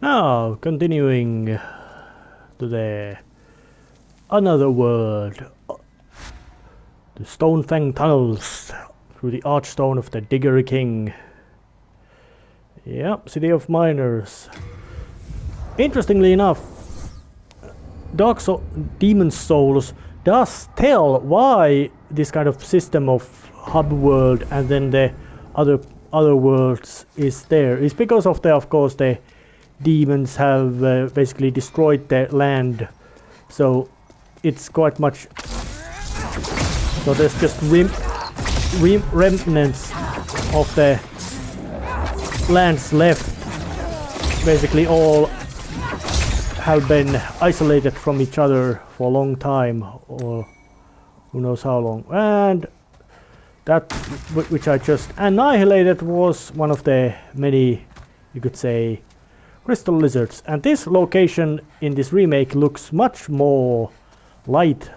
Now, continuing to the another world, the Stonefang tunnels through the Archstone of the Digger King. Yep, City of Miners. Interestingly enough, Demon's Souls does tell why this kind of system of hub world and then the other worlds is there. It's because of of course the demons have basically destroyed the land, so it's quite much. So there's just remnants of the lands left. Basically, all have been isolated from each other for a long time, or who knows how long. And that which I just annihilated was one of the many, you could say, crystal lizards. And this location in this remake looks much more light.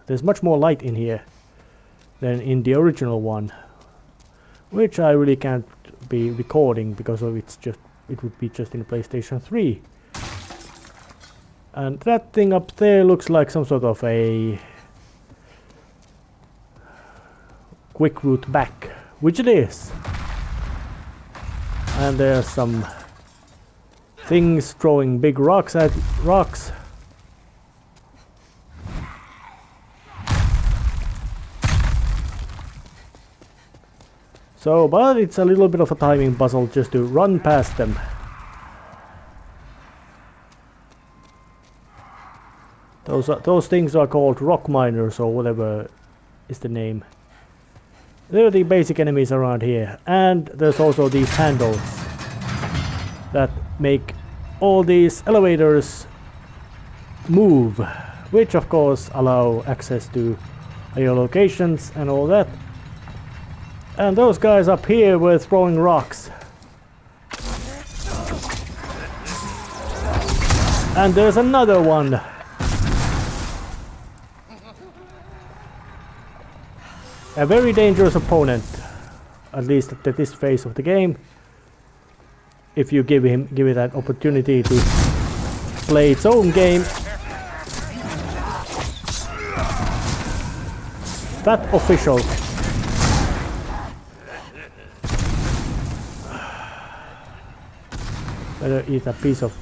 There's much more light in here than in the original one, which I really can't be recording because of it would be just in PlayStation 3. And that thing up there looks like some sort of a quick route back, which it is. And there's some things throwing big rocks at rocks. So, but it's a little bit of a timing puzzle just to run past them. Those things are called rock miners or whatever is the name. They're the basic enemies around here, and there's also these handles that make all these elevators move, which of course allow access to higher locations and all that. And those guys up here were throwing rocks. And there's another one. A very dangerous opponent, at least at this phase of the game, if you give it an opportunity to play its own game. That official. Better eat a piece of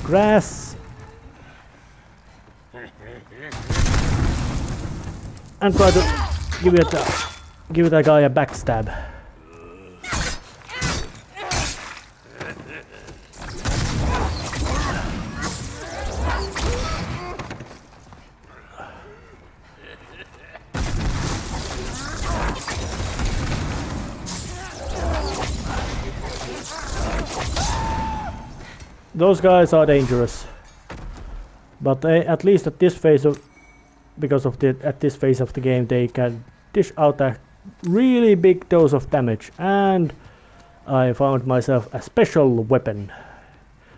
grass. And try to give that guy a backstab. Those guys are dangerous, but at least at this phase of this phase of the game they can dish out a really big dose of damage. And I found myself a special weapon,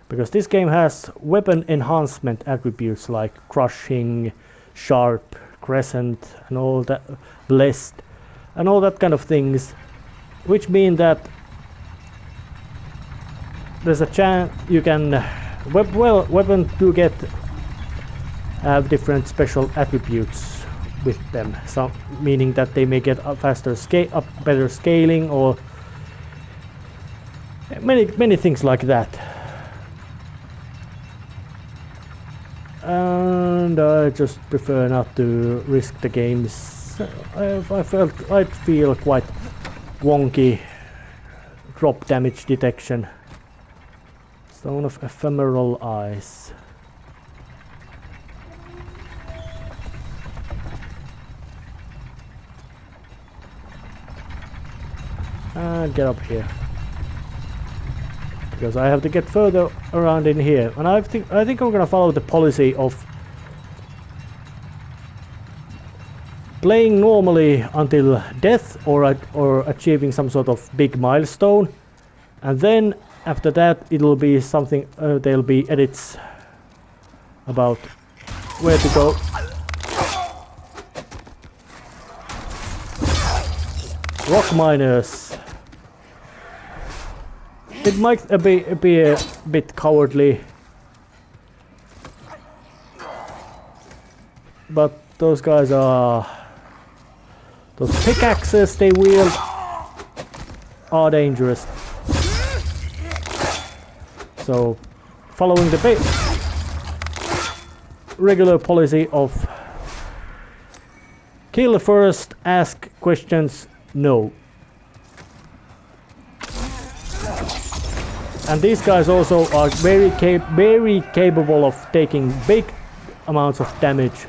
because this game has weapon enhancement attributes like crushing, sharp, crescent, and all that, blessed, and all that kind of things, which mean that there's a chance you can weapons do get have different special attributes with them, so meaning that they may get a faster better scaling, or many things like that. And I just prefer not to risk the games. I'd feel quite wonky drop damage detection. Stone of Ephemeral Eyes. And get up here, because I have to get further around in here. And I think I'm gonna follow the policy of playing normally until death or achieving some sort of big milestone, and then after that it'll be something. There'll be edits about where to go. Rock miners. It might be a bit cowardly, but those guys are... Those pickaxes they wield are dangerous. So, following the regular policy of kill first, ask questions, no. And these guys also are very capable of taking big amounts of damage.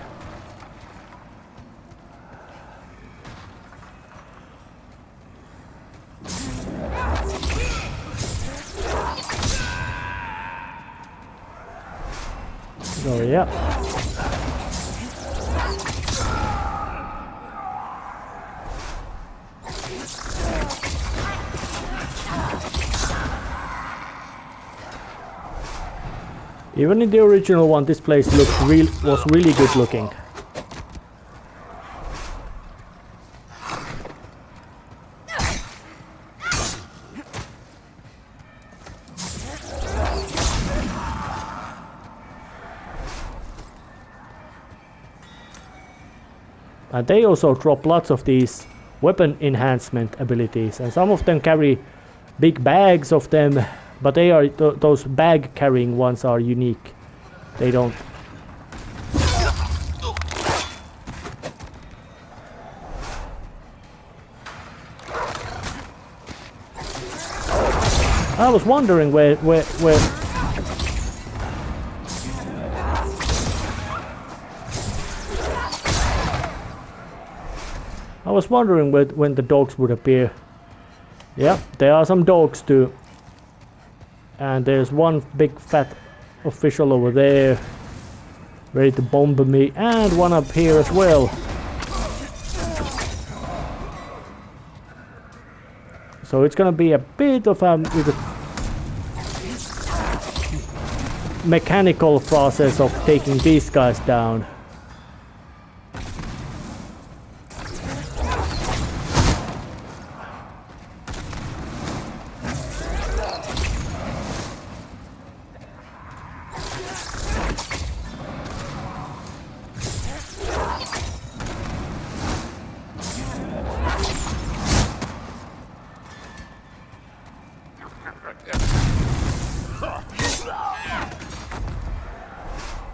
So yeah. Even in the original one, this place was really good looking. And they also drop lots of these weapon enhancement abilities, and some of them carry big bags of them, but they are those bag carrying ones are unique. They don't. I was wondering where I was wondering when the dogs would appear. Yeah, there are some dogs too. And there's one big fat official over there, ready to bomb me, and one up here as well. So it's gonna be a bit of a mechanical process of taking these guys down.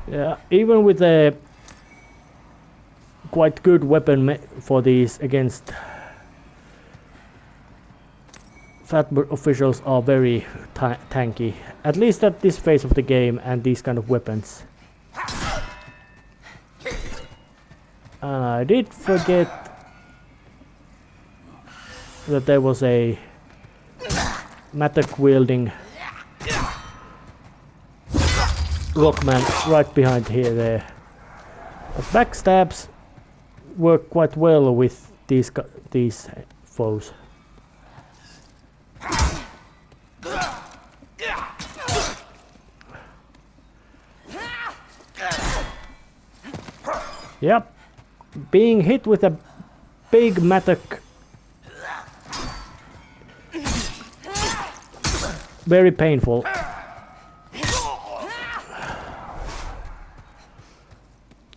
Yeah, even with a quite good weapon for these against fat officials are very tanky, at least at this phase of the game and these kind of weapons. And I did forget that there was a mattock wielding rockman right behind here there. But backstabs work quite well with these foes. Yep, being hit with a big mattock, very painful.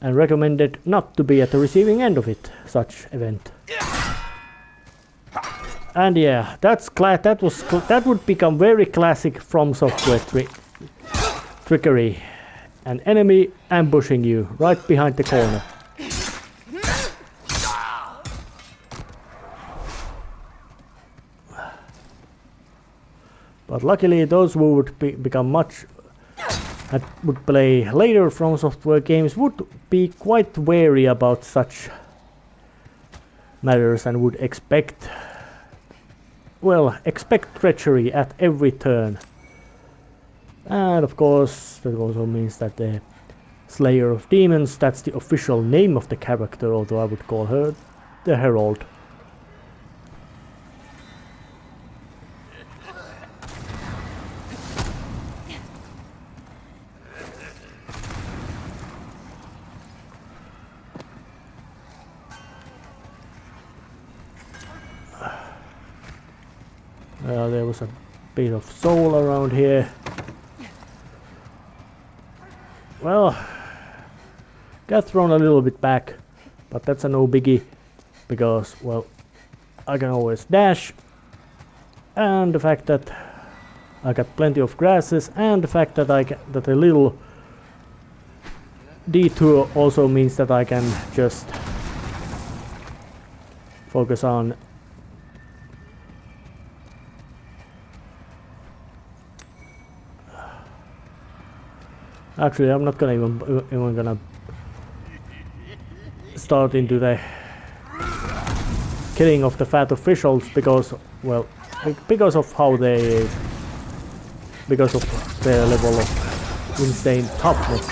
And recommended not to be at the receiving end of it, such event. And yeah, that would become very classic From Software trickery. An enemy ambushing you right behind the corner. But luckily those who would become much that would play later From Software games would be quite wary about such matters and would expect treachery at every turn. And of course that also means that the Slayer of Demons, that's the official name of the character, although I would call her the Herald. There was a bit of soul around here. Well, got thrown a little bit back, but that's a no biggie because, well, I can always dash, and the fact that I got plenty of grasses, and the fact that that a little detour also means that I can just focus on actually I'm not gonna even gonna start into the killing of the fat officials because, well, because of how they, because of their level of insane toughness.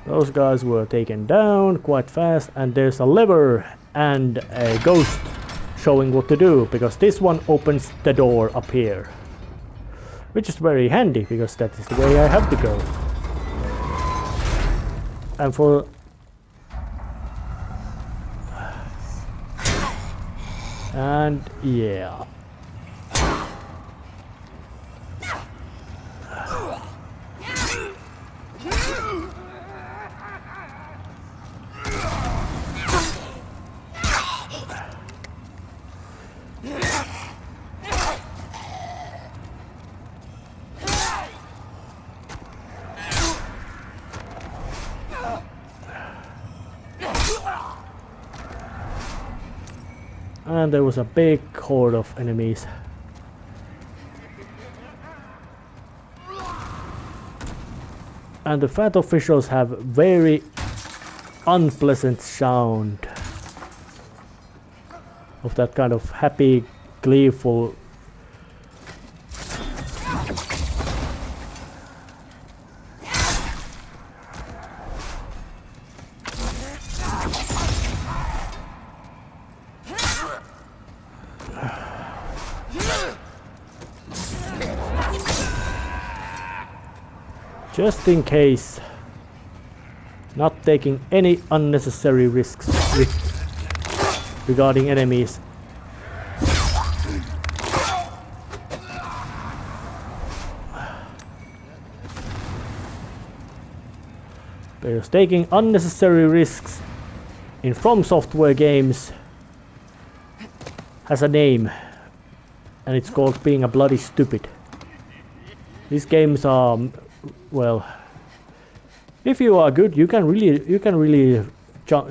Those guys were taken down quite fast, and there's a lever and a ghost showing what to do, because this one opens the door up here. Which is very handy, because that is the way I have to go. And for... and yeah. And there was a big horde of enemies. And the fat officials have very unpleasant sound of that kind of happy, gleeful just in case, not taking any unnecessary risks regarding enemies. Because taking unnecessary risks in From Software games has a name, and it's called being a bloody stupid. These games are, well, if you are good, you can really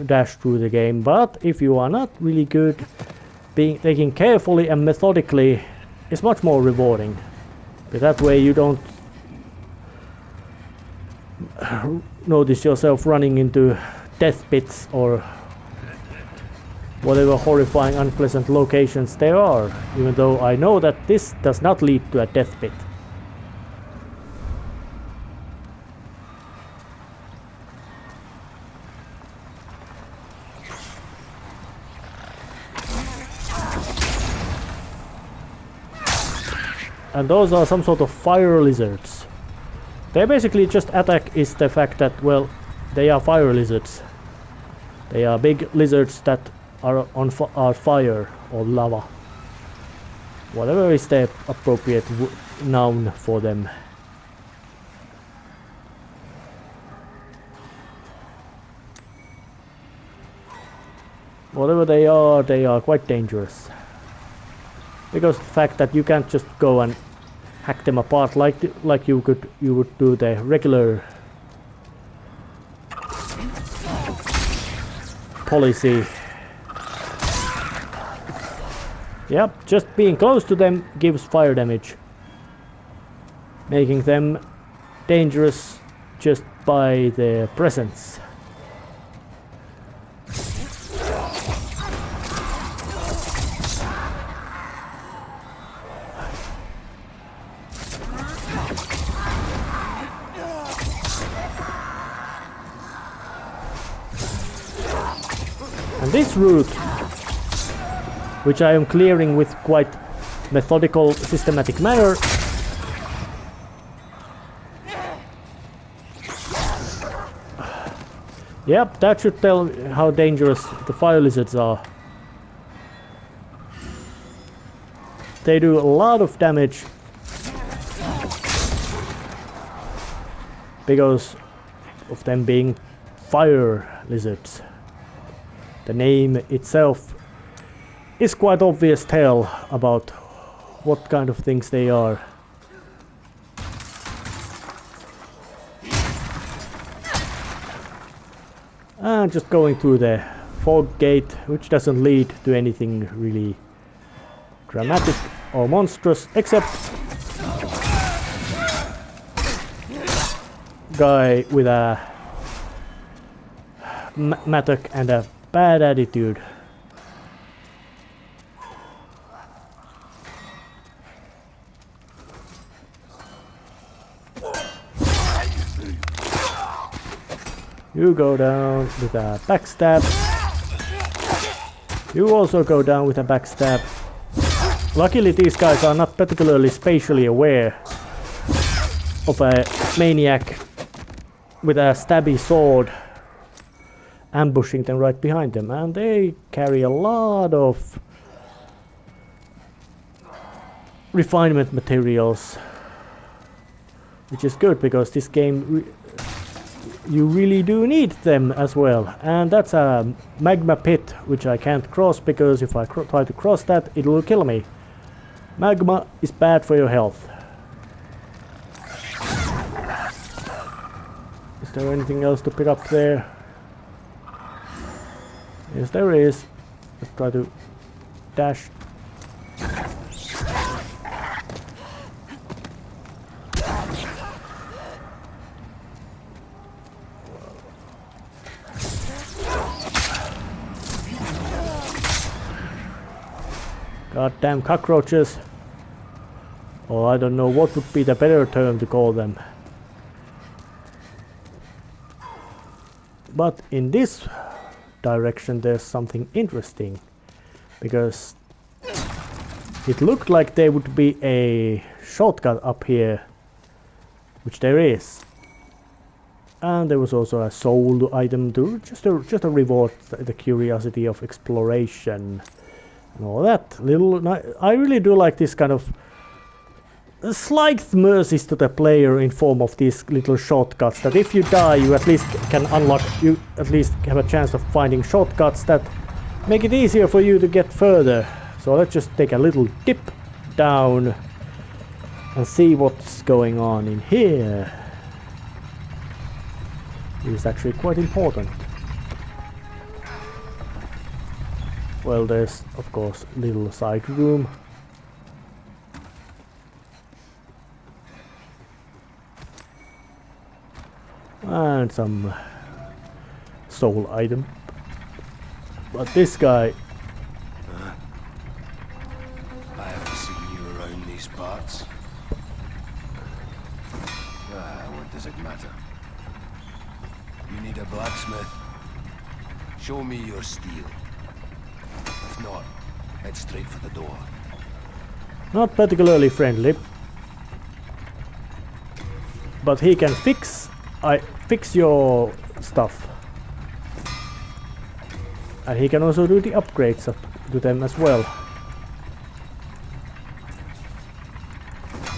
dash through the game. But if you are not really good, taking carefully and methodically is much more rewarding. But that way you don't notice yourself running into death pits or whatever horrifying, unpleasant locations there are. Even though I know that this does not lead to a death pit. And those are some sort of fire lizards. They basically just attack is the fact that, well, they are fire lizards. They are big lizards that are on fire or lava. Whatever is the appropriate noun for them. Whatever they are quite dangerous. Because the fact that you can't just go and hack them apart like you would do the regular policy. Yep, just being close to them gives fire damage, making them dangerous just by their presence. And this route, which I am clearing with quite methodical, systematic manner, Yep, that should tell how dangerous the fire lizards are. They do a lot of damage because of them being fire lizards. The name itself is quite obvious tell about what kind of things they are. And just going through the fog gate, which doesn't lead to anything really dramatic or monstrous, except guy with a mattock and a bad attitude. You go down with a backstab. You also go down with a backstab. Luckily these guys are not particularly spatially aware of a maniac with a stabby sword ambushing them right behind them, and they carry a lot of refinement materials, which is good because this game you really do need them as well. And that's a magma pit which I can't cross because if I try to cross that it will kill me. Magma is bad for your health. Is there anything else to pick up there? Yes, there is. Let's try to dash. Goddamn cockroaches. Or I don't know what would be the better term to call them. But in this direction there's something interesting, because it looked like there would be a shortcut up here, which there is, and there was also a soul item to just to reward the curiosity of exploration and all that. I really do like this kind of slight mercies to the player in form of these little shortcuts, that if you die you at least can unlock, you at least have a chance of finding shortcuts that make it easier for you to get further. So let's just take a little dip down and see what's going on in here. It is actually quite important. Well, there's of course little side room. And some soul item. But this guy... I haven't seen you around these parts. What does it matter? You need a blacksmith? Show me your steel. If not, head straight for the door. Not particularly friendly. But he can fix your stuff, and he can also do the upgrades to them as well.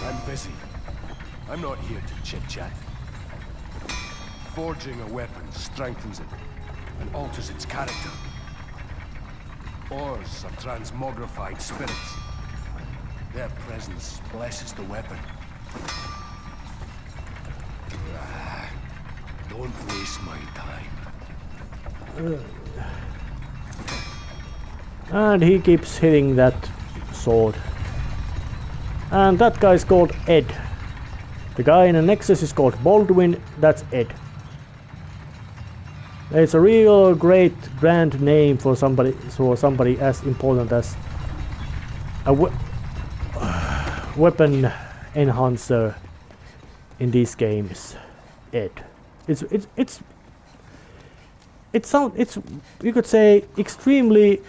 I'm busy. I'm not here to chit-chat. Forging a weapon strengthens it and alters its character. Ores are transmogrified spirits. Their presence blesses the weapon. Don't waste my time. And he keeps hitting that sword. And that guy's called Ed. The guy in the Nexus is called Baldwin. That's Ed. It's a real great grand name for somebody as important as a weapon enhancer in these games. Ed. It's you could say extremely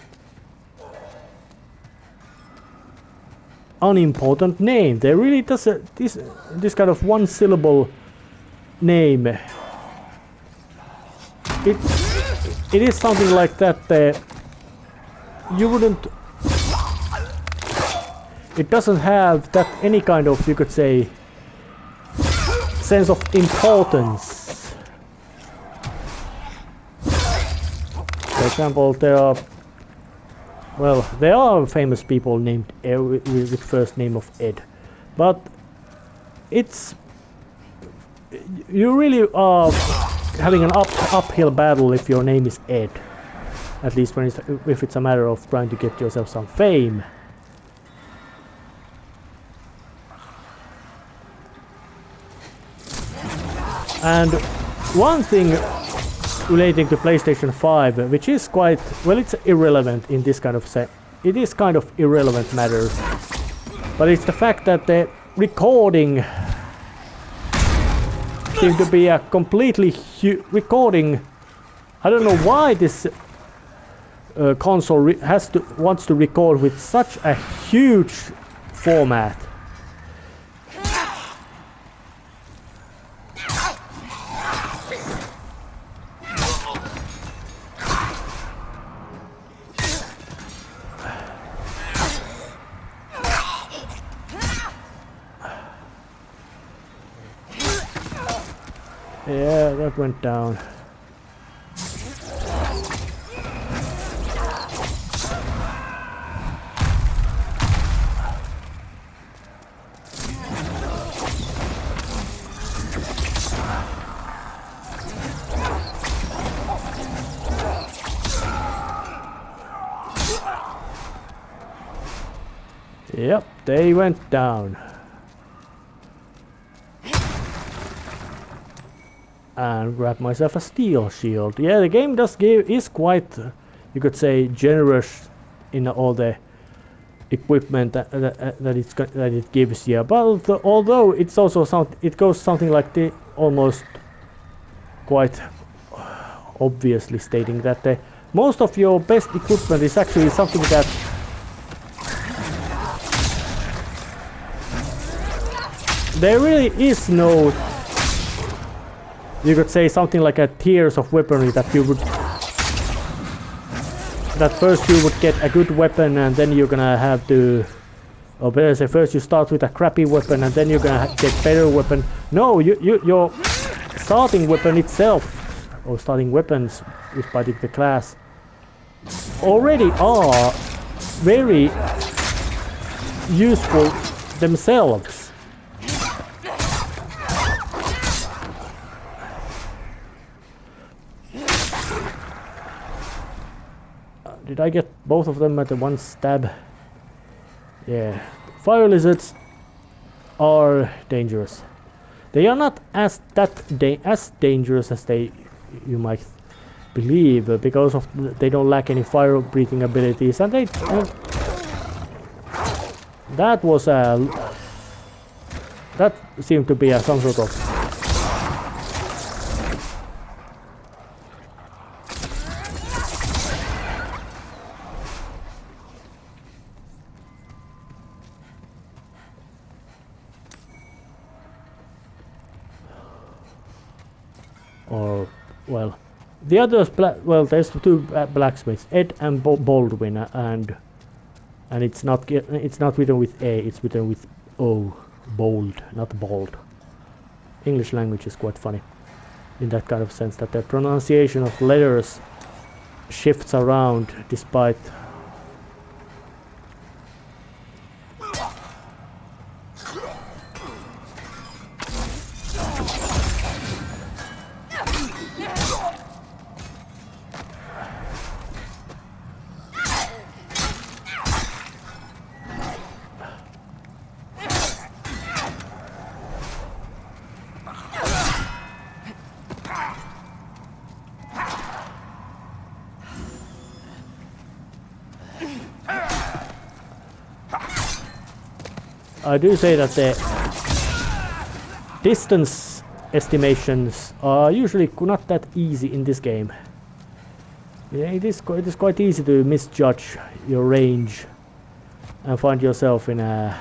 unimportant name. There really does this kind of one syllable name it is something like that. You wouldn't. It doesn't have that any kind of, you could say, sense of importance. For example, there are famous people named with first name of Ed, but you really are having an uphill battle if your name is Ed. At least if it's a matter of trying to get yourself some fame. And one thing relating to PlayStation 5, which is quite, well, it's irrelevant in this kind of it is kind of irrelevant matter, but it's the fact that the recording seemed to be a completely recording. I don't know why this console wants to record with such a huge format. Yeah, that went down. Yep, they went down. And grab myself a steel shield. Yeah, the game is quite, you could say, generous in all the equipment that it gives you. But although it's also it goes something like the almost quite obviously stating that most of your best equipment is actually something that there really is no, you could say, something like a tiers of weaponry that first you would get a good weapon and then you're gonna have to, or better say, first you start with a crappy weapon and then you're gonna get better weapon. No, your starting weapon itself, or starting weapons with particular class, already are very useful themselves. Did I get both of them at the one stab? Yeah. Fire lizards are dangerous. They are not as dangerous as you might believe, because they don't lack any fire breathing abilities, and that seemed to be some sort of the others. There's two blacksmiths, Ed and Baldwin, and it's not written with A, it's written with O, bold, not bald. English language is quite funny in that kind of sense, that the pronunciation of letters shifts around despite. I do say that the distance estimations are usually not that easy in this game. Yeah, it is quite easy to misjudge your range and find yourself in a,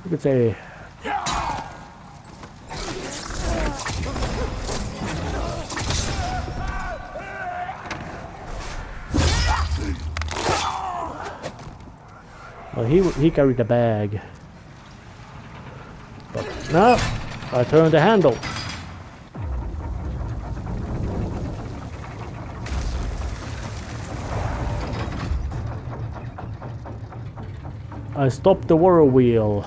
you could say, Well, he carried a bag. But now I turn the handle. I stop the water wheel.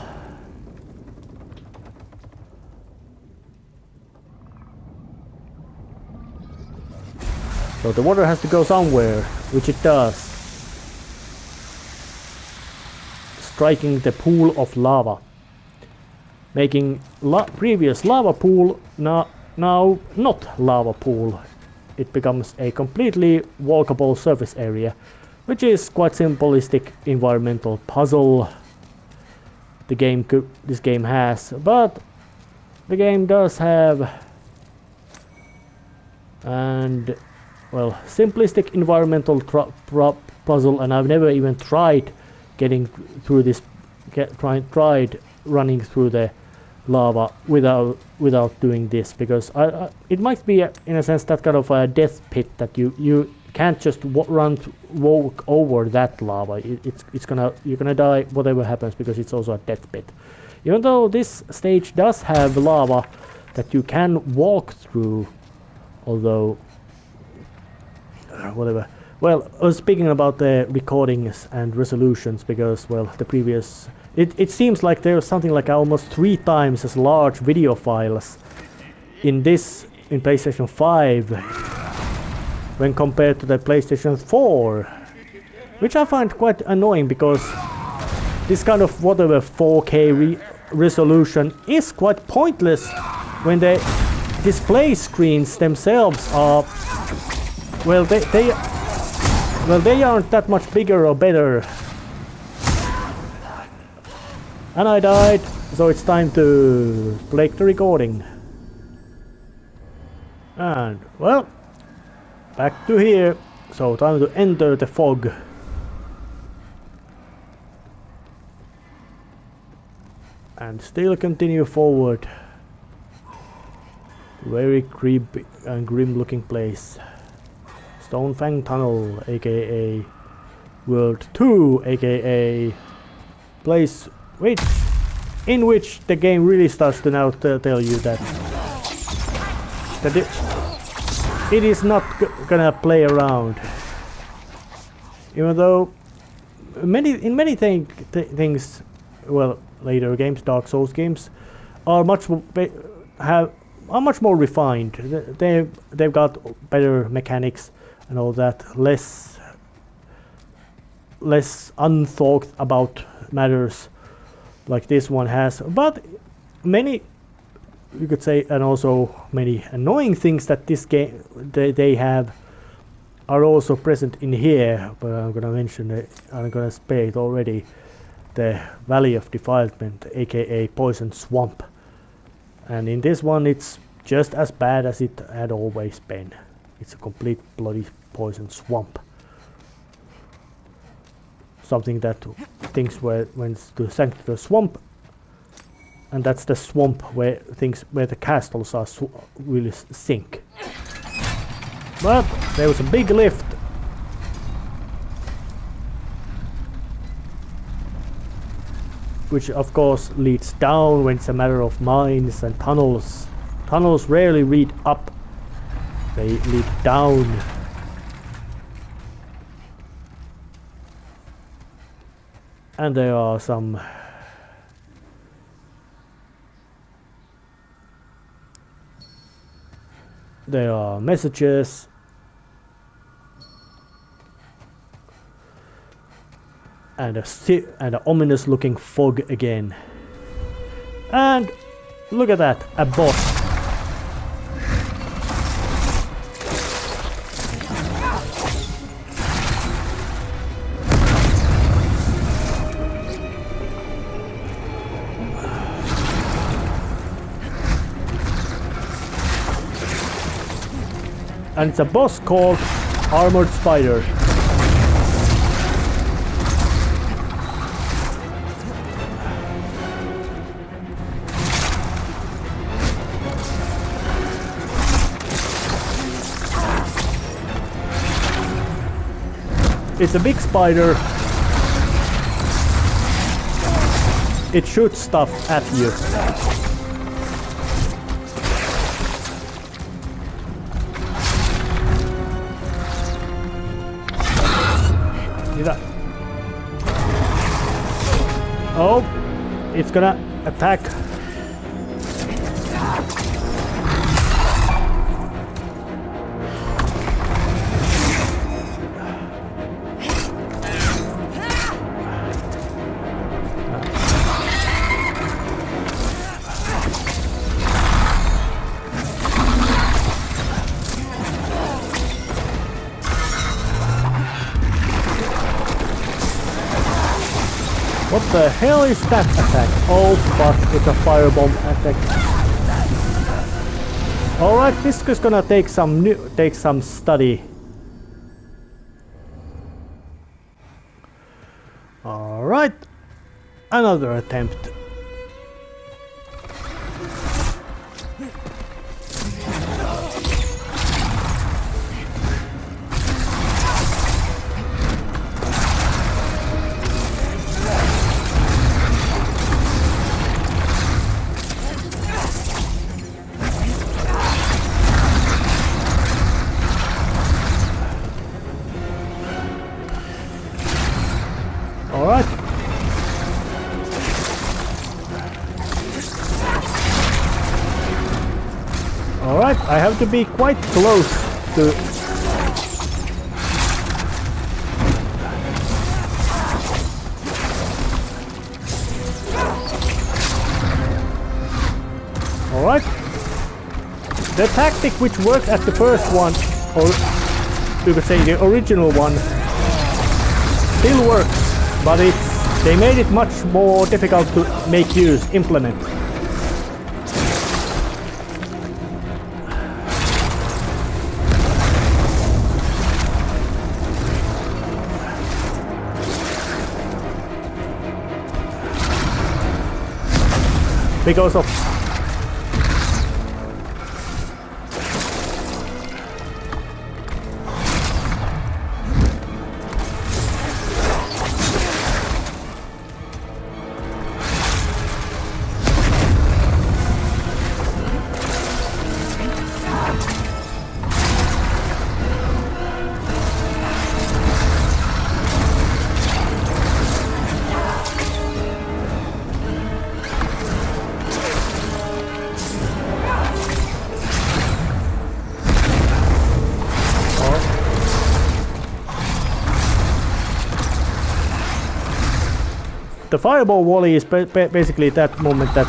So the water has to go somewhere, which it does. Striking the pool of lava. Making previous lava pool now not lava pool. It becomes a completely walkable surface area, which is quite simplistic environmental puzzle this game has, but the game does have well, simplistic environmental puzzle, and I've never even tried getting through this. Tried running through the lava without doing this, because it might be in a sense that kind of a death pit that you can't just walk over that lava. You're gonna die whatever happens, because it's also a death pit. Even though this stage does have lava that you can walk through, although whatever. Well, I was speaking about the recordings and resolutions, because well, the previous it seems like there's something like almost 3 times as large video files in PlayStation 5 when compared to the PlayStation 4, which I find quite annoying, because this kind of whatever 4K resolution is quite pointless when the display screens themselves are, well, they aren't that much bigger or better. And I died, so it's time to break the recording. And well, back to here. So time to enter the fog. And still continue forward. Very creepy and grim looking place. Stonefang Tunnel, aka World 2, aka place in which the game really starts to now tell you that it is not gonna play around. Even though in many things, well, later games, Dark Souls games, are much more refined. They've got better mechanics and all that, less unthought about matters like this one has. But many, you could say, and also many annoying things that this game they have are also present in here. But I'm gonna mention it. I'm gonna spare it already. The Valley of Defilement, aka Poison Swamp, and in this one it's just as bad as it had always been. It's a complete bloody poison swamp. Something that things went to Sanctuary Swamp, and that's the swamp where the castles are really sink. But there was a big lift, which of course leads down when it's a matter of mines and tunnels. Tunnels rarely lead up, they lead down. And there are some messages, and an ominous looking fog again. And look at that, a boss. And it's a boss called Armored Spider. It's a big spider it shoots stuff at you. Oh, it's gonna attack. What the hell is that attack? Oh fuck, it's a firebomb attack. Alright, this is gonna take some study. Alright, another attempt. Alright. Alright, I have to be quite close to... Alright. The tactic which worked at the first one, or you could say the original one, still works. But they made it much more difficult to implement. Because of the fireball volley is basically that moment that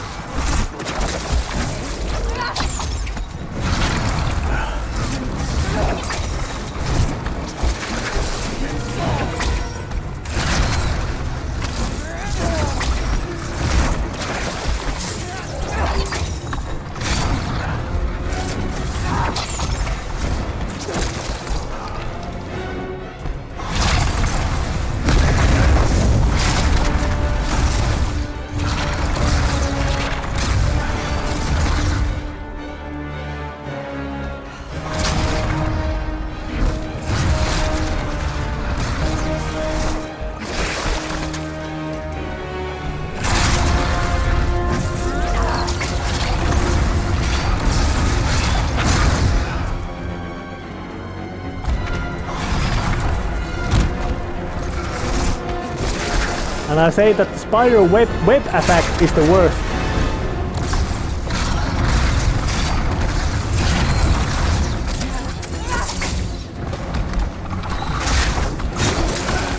and I say that the spider web attack is the worst.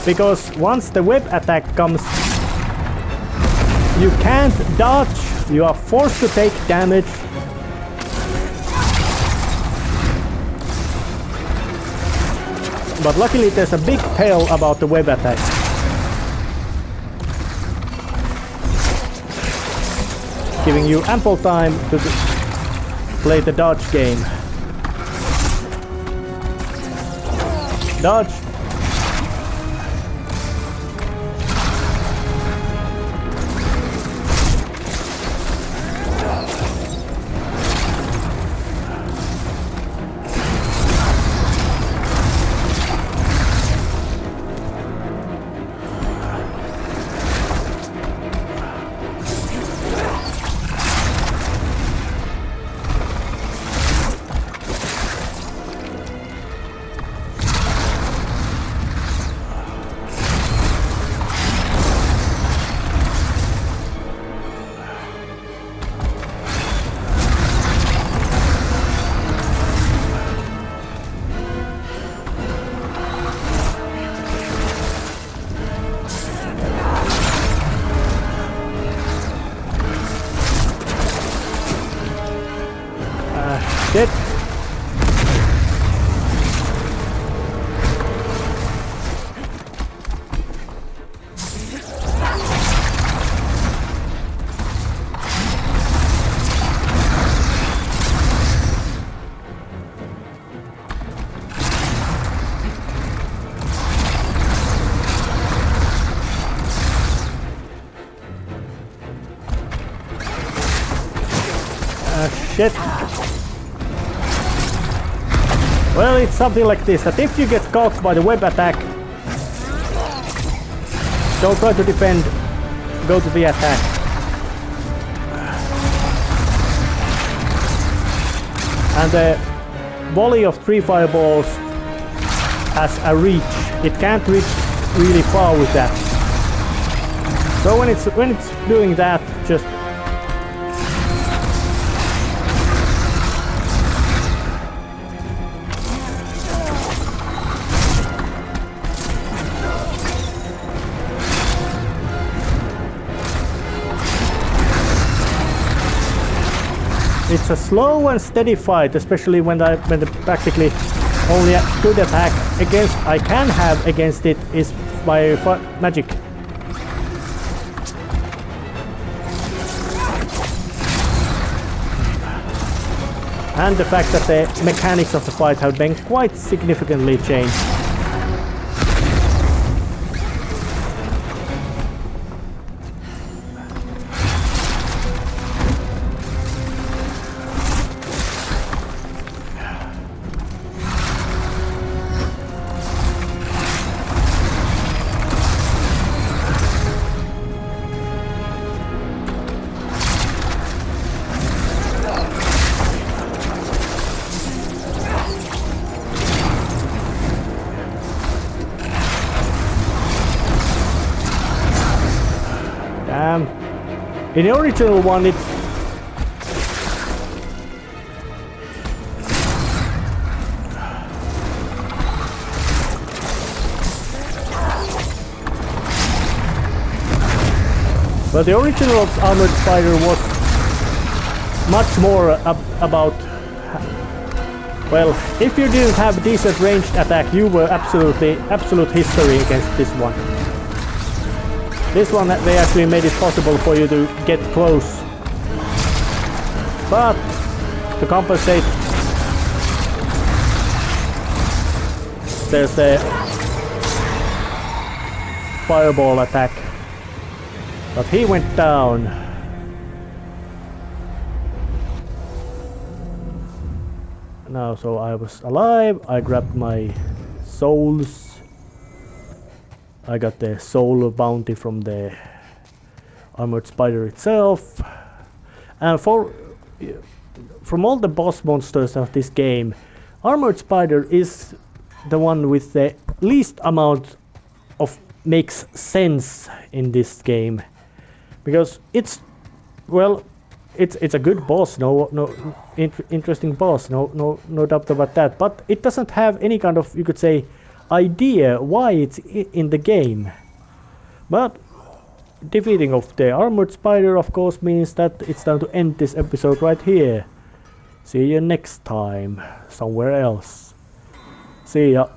Because once the web attack comes, you can't dodge, you are forced to take damage. But luckily there's a big tail about the web attack. Giving you ample time to play the dodge game. Dodge. shit. Well, it's something like this, that if you get caught by the web attack, don't try to defend, go to the attack. And the volley of 3 fireballs has a reach. It can't reach really far with that. So when it's doing that, just it's a slow and steady fight, especially when the practically only a good attack against I can have against it is by magic. And the fact that the mechanics of the fight have been quite significantly changed. In the original one, it but the original Armored Spider was much more about, well, if you didn't have decent ranged attack, you were absolute history against this one. This one, they actually made it possible for you to get close. But to compensate, there's the fireball attack. But he went down. Now, so I was alive, I grabbed my souls. I got the soul bounty from the Armored Spider itself. And from all the boss monsters of this game, Armored Spider is the one with the least amount of makes sense in this game. Because it's, well, it's a good boss, interesting boss, no doubt about that. But it doesn't have any kind of, you could say, idea why it's in the game. But defeating of the Armored Spider, of course, means that it's time to end this episode right here. See you next time, somewhere else. See ya.